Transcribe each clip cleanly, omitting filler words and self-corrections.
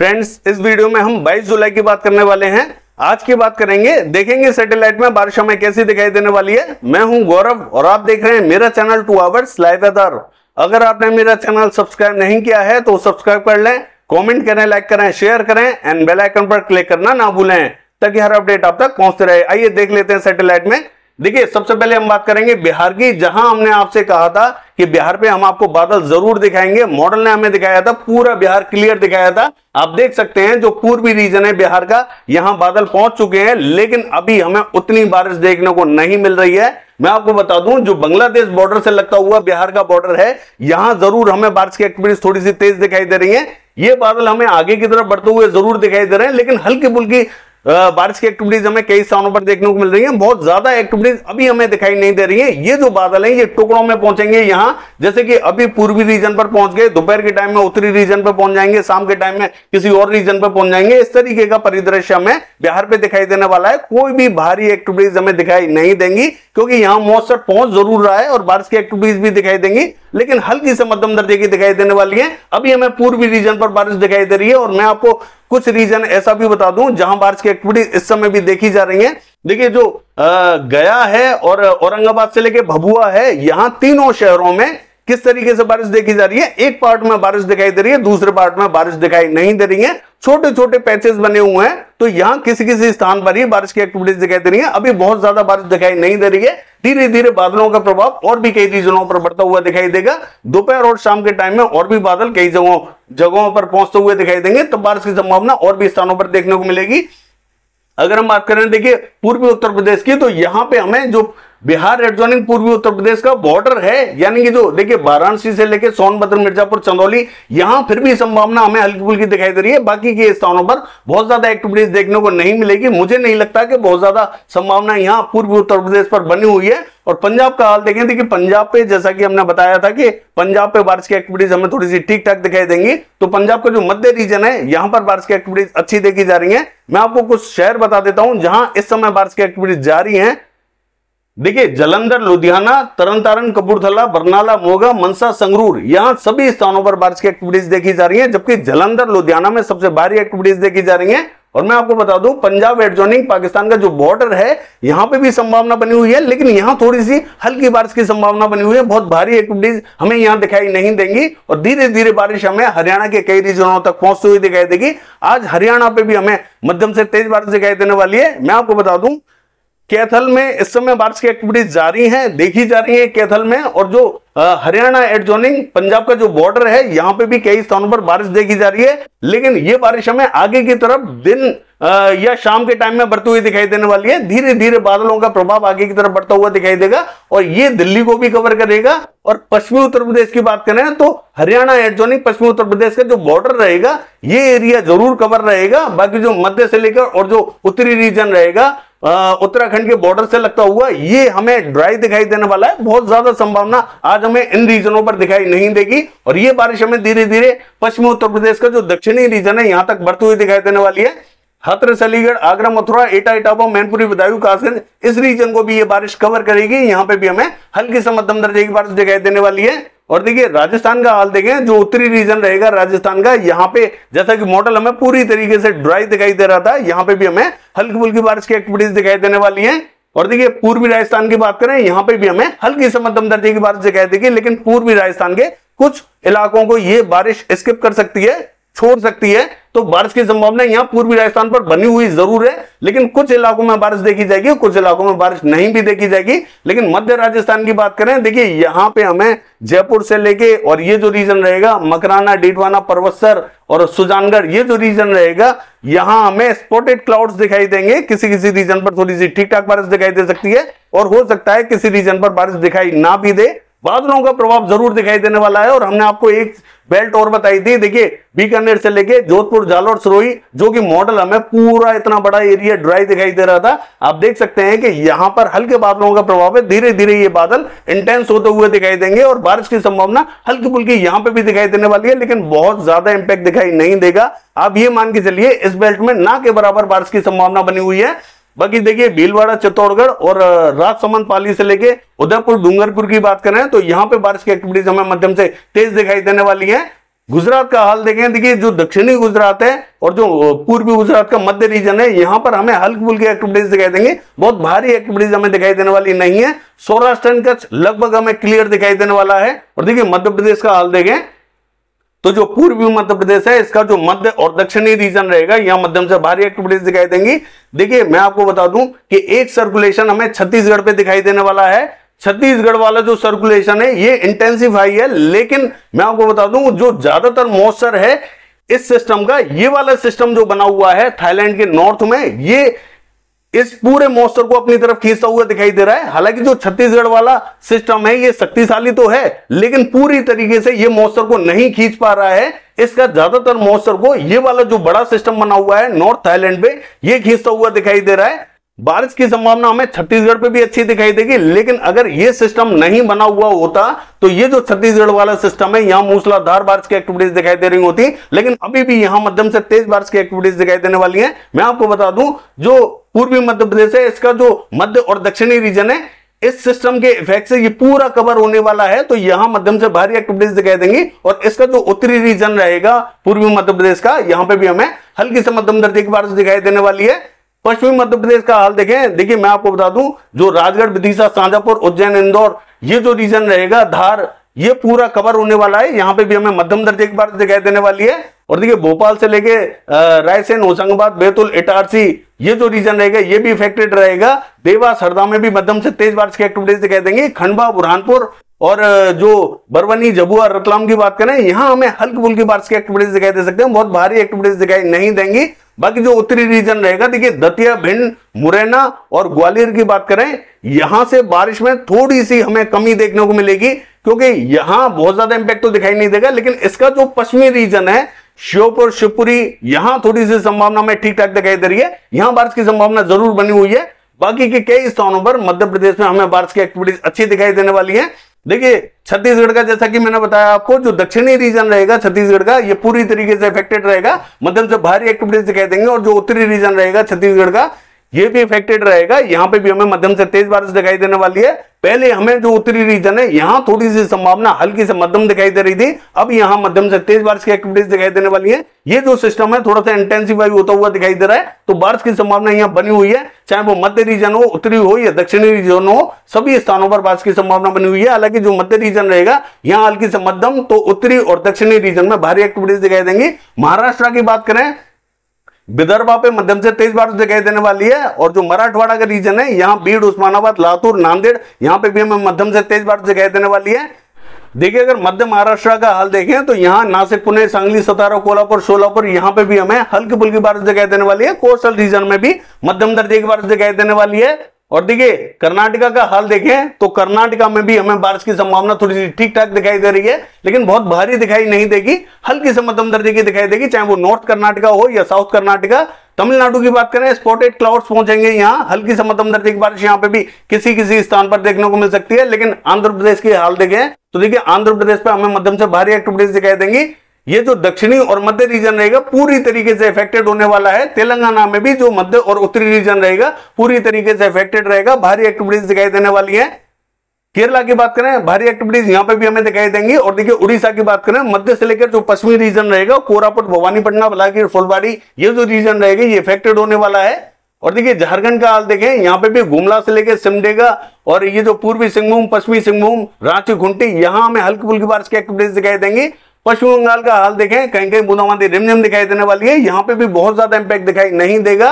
Friends, इस video में हम 22 जुलाई की बात करने वाले हैं। आज की बात करेंगे, देखेंगे सैटेलाइट में बारिश हमें कैसी दिखाई देने वाली है। मैं हूं गौरव और आप देख रहे हैं मेरा चैनल 2 आवर्स लाइव वेदर। अगर आपने मेरा चैनल सब्सक्राइब नहीं किया है तो सब्सक्राइब कर लें, कमेंट करें, लाइक करें, शेयर करें एंड बेल आइकन पर क्लिक करना ना भूलें ताकि हर अपडेट आप तक पहुंचते रहे। आइए देख लेते हैं सैटेलाइट में। देखिए, सबसे पहले हम बात करेंगे बिहार की, जहां हमने आपसे कहा था कि बिहार पे हम आपको बादल जरूर दिखाएंगे। मॉडल ने हमें दिखाया था, पूरा बिहार क्लियर दिखाया था। आप देख सकते हैं जो पूर्वी रीजन है बिहार का, यहां बादल पहुंच चुके हैं, लेकिन अभी हमें उतनी बारिश देखने को नहीं मिल रही है। मैं आपको बता दूं, जो बांग्लादेश बॉर्डर से लगता हुआ बिहार का बॉर्डर है, यहां जरूर हमें बारिश की एक्टिविटीज थोड़ी सी तेज दिखाई दे रही है। ये बादल हमें आगे की तरफ बढ़ते हुए जरूर दिखाई दे रहे हैं, लेकिन हल्की फुल्की बारिश की एक्टिविटीज हमें कई स्थानों पर देखने को मिल रही है। बहुत ज्यादा एक्टिविटीज अभी हमें दिखाई नहीं दे रही है। ये जो बादल हैं ये टुकड़ों में पहुंचेंगे यहां, जैसे कि अभी पूर्वी रीजन पर पहुंच गए, दोपहर के टाइम में उत्तरी रीजन पर पहुंच जाएंगे, शाम के टाइम में किसी और रीजन पर पहुंच जाएंगे। इस तरीके का परिदृश्य हमें बिहार पे दिखाई देने वाला है। कोई भी भारी एक्टिविटीज हमें दिखाई नहीं देंगी, क्योंकि यहां मॉइस्चर पहुंच जरूर रहा है और बारिश की एक्टिविटीज भी दिखाई देंगी, लेकिन हल्की से मध्यम दर्जे की दिखाई देने वाली है। अभी हमें पूर्वी रीजन पर बारिश दिखाई दे रही है और मैं आपको कुछ रीजन ऐसा भी बता दूं जहां बारिश की एक्टिविटी इस समय भी देखी जा रही है। देखिए, जो गया है और औरंगाबाद से लेके भभुआ है, यहां तीनों शहरों में किस तरीके से बारिश देखी जा रही है। एक पार्ट में बारिश दिखाई दे रही है, दूसरे पार्ट में बारिश दिखाई नहीं दे रही है। छोटे छोटे पैचेस बने हुए हैं, तो यहां किसी किसी स्थान पर ही बारिश की एक्टिविटीज दिखाई दे रही है। अभी बहुत ज्यादा बारिश दिखाई नहीं दे रही है। धीरे धीरे बादलों का प्रभाव और भी कई रीजनों पर बढ़ता हुआ दिखाई देगा। दोपहर और शाम के टाइम में और भी बादल कई जगहों पर पहुंचते हुए दिखाई देंगे, तब बारिश की संभावना और भी स्थानों पर देखने को मिलेगी। अगर हम बात करें, देखिए, पूर्वी उत्तर प्रदेश की, तो यहां पे हमें जो बिहार एडजॉइनिंग पूर्वी उत्तर प्रदेश का बॉर्डर है, यानी कि जो देखिए वाराणसी से लेके सोनभद्र, मिर्जापुर, चंदौली, यहां फिर भी संभावना हमें हल्की फुल्की दिखाई दे रही है। बाकी के स्थानों पर बहुत ज्यादा एक्टिविटीज देखने को नहीं मिलेगी। मुझे नहीं लगता कि बहुत ज्यादा संभावना यहां पूर्वी उत्तर प्रदेश पर बनी हुई है। और पंजाब का हाल देखें, देखिए पंजाब पे, जैसा कि हमने बताया था कि पंजाब पे बारिश की एक्टिविटीज हमें थोड़ी सी ठीक ठाक दिखाई देंगी, तो पंजाब का जो मध्य रीजन है यहां पर बारिश की एक्टिविटीज अच्छी देखी जा रही है। मैं आपको कुछ शहर बता देता हूं जहां इस समय बारिश की एक्टिविटीज जारी है। देखिए, जालंधर, लुधियाना, तरन, कपूरथला, बरनाला, मोगा, मनसा, संगरूर, यहां सभी स्थानों पर बारिश की एक्टिविटीज देखी जा रही है, जबकि जालंधर, लुधियाना में सबसे भारी एक्टिविटीज देखी जा रही है। और मैं आपको बता दूं, पंजाब एडजॉइनिंग पाकिस्तान का जो बॉर्डर है, यहां पे भी संभावना बनी हुई है, लेकिन यहां थोड़ी सी हल्की बारिश की संभावना बनी हुई है। बहुत भारी एक्टिविटीज हमें यहां दिखाई नहीं देंगी और धीरे धीरे बारिश हमें हरियाणा के कई रीजनों तक पहुंचती हुई दिखाई देगी। आज हरियाणा पे भी हमें मध्यम से तेज बारिश दिखाई देने वाली है। मैं आपको बता दूं, कैथल में इस समय बारिश की एक्टिविटीज जारी हैं, देखी जा रही है कैथल में। और जो हरियाणा एडजॉइनिंग पंजाब का जो बॉर्डर है, यहां पे भी कई स्थानों पर बारिश देखी जा रही है, लेकिन ये बारिश हमें आगे की तरफ दिन या शाम के टाइम में बढ़ती हुई दिखाई देने वाली है। धीरे धीरे बादलों का प्रभाव आगे की तरफ बढ़ता हुआ दिखाई देगा और ये दिल्ली को भी कवर करेगा। और पश्चिमी उत्तर प्रदेश की बात करें तो हरियाणा एडजॉइनिंग पश्चिमी उत्तर प्रदेश का जो बॉर्डर रहेगा, ये एरिया जरूर कवर रहेगा। बाकी जो मध्य से लेकर और जो उत्तरी रीजन रहेगा, उत्तराखंड के बॉर्डर से लगता हुआ, ये हमें ड्राई दिखाई देने वाला है। बहुत ज्यादा संभावना आज हमें इन रीजनों पर दिखाई नहीं देगी और ये बारिश हमें धीरे धीरे पश्चिमी उत्तर प्रदेश का जो दक्षिणी रीजन है यहां तक बढ़ती हुई दिखाई देने वाली है। हाथरस, अलीगढ़, आगरा, मथुरा, एटा, इटावा, मैनपुरी, बदायूं, कासगंज, इस रीजन को भी ये बारिश कवर करेगी। यहां पे भी हमें हल्की से मध्यम दर्जे की बारिश दिखाई देने वाली है। और देखिए, राजस्थान का हाल देखें, जो उत्तरी रीजन रहेगा राजस्थान का, यहां पे जैसा कि मॉडल हमें पूरी तरीके से ड्राई दिखाई दे रहा था, यहां पे भी हमें हल्की फुल्की बारिश की एक्टिविटीज दिखाई देने वाली है। और देखिए, पूर्वी राजस्थान की बात करें, यहां पे भी हमें हल्की से मध्यम दर्जे की बारिश दिखाई देगी, लेकिन पूर्वी राजस्थान के कुछ इलाकों को ये बारिश स्किप कर सकती है, छोड़ सकती है। तो बारिश की संभावना यहां पूर्वी राजस्थान पर बनी हुई जरूर है, लेकिन कुछ इलाकों में बारिश देखी जाएगी, कुछ इलाकों में बारिश नहीं भी देखी जाएगी। लेकिन मध्य राजस्थान की बात करें, देखिए यहां पे हमें जयपुर से लेके और ये जो रीजन रहेगा, मकराना, डीडवाना, परवत्सर और सुजानगढ़, ये जो रीजन रहेगा, यहां हमें स्पॉटेड क्लाउड्स दिखाई देंगे। किसी किसी रीजन पर थोड़ी सी ठीक ठाक बारिश दिखाई दे सकती है और हो सकता है किसी रीजन पर बारिश दिखाई ना भी दे। बादलों का प्रभाव जरूर दिखाई देने वाला है। और हमने आपको एक बेल्ट और बताई थी, देखिए बीकानेर से लेके जोधपुर, जालोर, सिरोही, जो कि मॉडल हमें पूरा इतना बड़ा एरिया ड्राई दिखाई दे रहा था। आप देख सकते हैं कि यहां पर हल्के बादलों का प्रभाव है। धीरे धीरे ये बादल इंटेंस होते हुए दिखाई देंगे और बारिश की संभावना हल्की फुल्की यहां पे भी दिखाई देने वाली है, लेकिन बहुत ज्यादा इंपैक्ट दिखाई नहीं देगा। आप ये मान के चलिए इस बेल्ट में ना के बराबर बारिश की संभावना बनी हुई है। बाकी देखिए भीलवाड़ा, चित्तौड़गढ़ और राजसमंद, पाली से लेके उदयपुर, डूंगरपुर की बात करें तो यहां पे बारिश की एक्टिविटीज हमें मध्यम से तेज दिखाई देने वाली है। गुजरात का हाल देखें, देखिए जो दक्षिणी गुजरात है और जो पूर्वी गुजरात का मध्य रीजन है, यहां पर हमें हल्की फुल्की एक्टिविटीज दिखाई देंगे, बहुत भारी एक्टिविटीज हमें दिखाई देने वाली नहीं है। सौराष्ट्र एंड कच्छ लगभग हमें क्लियर दिखाई देने वाला है। और देखिए मध्य प्रदेश का हाल देखें तो जो पूर्वी मध्य प्रदेश है, इसका जो मध्य और दक्षिणी रीजन रहेगा, यहां मध्यम से भारी एक्टिविटीज दिखाई देंगी। देखिए मैं आपको बता दूं कि एक सर्कुलेशन हमें छत्तीसगढ़ पे दिखाई देने वाला है। छत्तीसगढ़ वाला जो सर्कुलेशन है ये इंटेंसिफाई है, लेकिन मैं आपको बता दूं जो ज्यादातर मॉइस्चर है इस सिस्टम का, ये वाला सिस्टम जो बना हुआ है थाईलैंड के नॉर्थ में, ये इस पूरे मॉइस्चर को अपनी तरफ खींचता हुआ दिखाई दे रहा है। हालांकि जो छत्तीसगढ़ वाला सिस्टम है ये शक्तिशाली तो है, लेकिन पूरी तरीके से ये मॉइस्चर को नहीं खींच पा रहा है। इसका ज्यादातर मॉइस्चर को ये वाला जो बड़ा सिस्टम बना हुआ है नॉर्थ थाईलैंड पे, ये खींचता हुआ दिखाई दे रहा है। बारिश की संभावना हमें छत्तीसगढ़ पे भी अच्छी दिखाई देगी, लेकिन अगर ये सिस्टम नहीं बना हुआ होता तो ये जो छत्तीसगढ़ वाला सिस्टम है, यहां मूसलाधार बारिश की एक्टिविटीज दिखाई दे रही होती, लेकिन अभी भी यहां मध्यम से तेज बारिश की एक्टिविटीज दिखाई देने वाली है। मैं आपको बता दूं जो पूर्वी मध्य प्रदेश है, इसका जो मध्य और दक्षिणी रीजन है, इस सिस्टम के इफेक्ट से ये पूरा कवर होने वाला है, तो यहां मध्यम से भारी एक्टिविटीज दिखाई देंगी। और इसका जो उत्तरी रीजन रहेगा पूर्वी मध्य प्रदेश का, यहां पे भी हमें हल्की से मध्यम दर्जे की बारिश दिखाई देने वाली है। पश्चिमी मध्य प्रदेश का हाल देखें, देखिए मैं आपको बता दूं जो राजगढ़, विदिशा, शाजापुर, उज्जैन, इंदौर, ये जो रीजन रहेगा, धार, ये पूरा कवर होने वाला है। यहां पे भी हमें मध्यम दर्जे की बारिश दिखाई देने वाली है। और देखिए भोपाल से लेके रायसेन, होशंगाबाद, बैतूल, इटारसी, ये जो रीजन रहेगा ये भी इफेक्टेड रहेगा। देवास, हरदा में भी मध्यम से तेज बारिश की एक्टिविटीज दिखाई देंगी। खंडवा, बुरहानपुर और जो बरवनी, झबुआ, रतलाम की बात करें, यहां हमें हल्की फुल्की बारिश की एक्टिविटीज दिखाई दे सकते हैं, बहुत भारी एक्टिविटीज दिखाई नहीं देंगी। बाकी जो उत्तरी रीजन रहेगा, देखिए दतिया, भिंड, मुरैना और ग्वालियर की बात करें, यहां से बारिश में थोड़ी सी हमें कमी देखने को मिलेगी, क्योंकि यहां बहुत ज्यादा इंपैक्ट तो दिखाई नहीं देगा, लेकिन इसका जो पश्चिमी रीजन है, श्योपुर, शिवपुरी, यहां थोड़ी सी संभावना में ठीक ठाक दिखाई दे रही है, यहां बारिश की संभावना जरूर बनी हुई है। बाकी के कई स्थानों पर मध्य प्रदेश में हमें बारिश की एक्टिविटीज अच्छी दिखाई देने वाली है। देखिए छत्तीसगढ़ का, जैसा कि मैंने बताया आपको, जो दक्षिणी रीजन रहेगा छत्तीसगढ़ का, ये पूरी तरीके से इफेक्टेड रहेगा, मध्यम से भारी एक्टिविटीज दिखाई देंगे। और जो उत्तरी रीजन रहेगा छत्तीसगढ़ का, ये भी इफेक्टेड रहेगा, यहां पे भी हमें मध्यम से तेज बारिश दिखाई देने वाली है। पहले हमें जो उत्तरी रीजन है, यहां थोड़ी सी संभावना हल्की से मध्यम दिखाई दे रही थी, अब यहां मध्यम से तेज बारिश की एक्टिविटीज दिखाई देने वाली है। ये जो सिस्टम है थोड़ा सा इंटेंसिफाई होता हुआ दिखाई दे रहा है, तो बारिश की संभावना यहां बनी हुई है, चाहे वो मध्य रीजन हो, उत्तरी हो या दक्षिणी रीजन हो, सभी स्थानों पर बारिश की संभावना बनी हुई है। हालांकि जो मध्य रीजन रहेगा यहां हल्की से मध्यम, तो उत्तरी और दक्षिणी रीजन में भारी एक्टिविटीज दिखाई देंगी। महाराष्ट्र की बात करें, विदर्भा पे मध्यम से तेज बारिश दिखाई देने वाली है। और जो मराठवाड़ा का रीजन है, यहां बीड, उस्मानाबाद, लातूर, नांदेड़, यहां पे भी हमें मध्यम से तेज बारिश दिखाई देने वाली है। देखिए अगर मध्य महाराष्ट्र का हाल देखें तो यहां नासिक, पुणे, सांगली, सतारा, कोल्हापुर, सोलापुर, यहां पे भी हमें हल्की फुल्की बारिश दिखाई देने वाली है। कोस्टल रीजन में भी मध्यम दर्जे की बारिश दिखाई देने वाली है। और देखिए कर्नाटका का हाल देखें तो कर्नाटका में भी हमें बारिश की संभावना थोड़ी सी ठीक ठाक दिखाई दे रही है, लेकिन बहुत भारी दिखाई नहीं देगी, हल्की से मध्यम दर्जे की दिखाई देगी, चाहे वो नॉर्थ कर्नाटका हो या साउथ कर्नाटका। तमिलनाडु की बात करें, स्पॉटेड क्लाउड्स पहुंचेंगे यहां, हल्की से मध्यम दर्जे की बारिश यहां पे भी किसी किसी स्थान पर देखने को मिल सकती है। लेकिन आंध्र प्रदेश की हाल देखें तो देखिए आंध्र प्रदेश पे हमें मध्यम से भारी एक्टिविटीज दिखाई देंगी। ये जो दक्षिणी और मध्य रीजन रहेगा पूरी तरीके से इफेक्टेड होने वाला है। तेलंगाना में भी जो मध्य और उत्तरी रीजन रहेगा पूरी तरीके से इफेक्टेड रहेगा, भारी एक्टिविटीज दिखाई देने वाली है। केरला की बात करें, भारी एक्टिविटीज यहां पे भी हमें दिखाई देंगी। और देखिए उड़ीसा की बात करें, मध्य से लेकर जो पश्चिमी रीजन रहेगा, कोरापुट, भवानीपटना, बलागीर, फुलबाड़ी, ये जो रीजन रहेगा ये इफेक्टेड होने वाला है। और देखिए झारखंड का हाल देखें, यहाँ पे भी गुमला से लेकर सिमडेगा और ये जो पूर्वी सिंहभूम, पश्चिमी सिंहभूम, रांची, खूंटी, यहां हमें हल्की फुल्की बारिश की एक्टिविटीज दिखाई देंगी। पश्चिम बंगाल का हाल देखें, कहीं कहीं बूंदाबांदी रिमझिम दिखाई देने वाली है, यहाँ पे भी बहुत ज्यादा इंपैक्ट दिखाई नहीं देगा।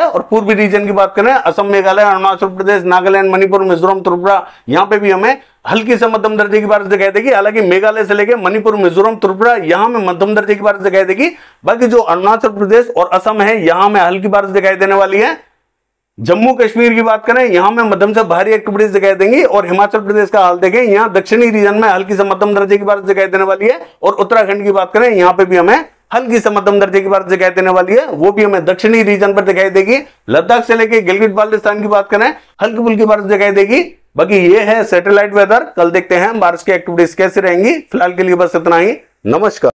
और पूर्वी रीजन की बात करें, असम, मेघालय, अरुणाचल प्रदेश, नागालैंड, मणिपुर, मिजोरम, त्रिपुरा, यहाँ पे भी हमें हल्की से मध्यम दर्जे की बारिश दिखाई देगी। हालांकि मेघालय से लेकर मणिपुर, मिजोरम, त्रिपुरा, यहाँ में मध्यम दर्जे की बारिश दिखाई देगी। बाकी जो अरुणाचल प्रदेश और असम है, यहाँ में हल्की बारिश दिखाई देने वाली है। जम्मू कश्मीर की बात करें, यहां में मध्यम से भारी एक्टिविटीज दिखाई देंगी। और हिमाचल प्रदेश का हाल देखें, यहां दक्षिणी रीजन में हल्की से मध्यम दर्जे की बारिश दिखाई देने वाली है। और उत्तराखंड की बात करें, यहां पे भी हमें हल्की से मध्यम दर्जे की बारिश दिखाई देने वाली है, वो भी हमें दक्षिणी रीजन पर दिखाई देगी। लद्दाख से लेकर गिलगित बाल्टिस्तान की बात करें, हल्की फुल्की बारिश दिखाई देगी। बाकी ये है सैटेलाइट वेदर, कल देखते हैं बारिश की एक्टिविटीज कैसे रहेंगी। फिलहाल के लिए बस इतना ही, नमस्कार।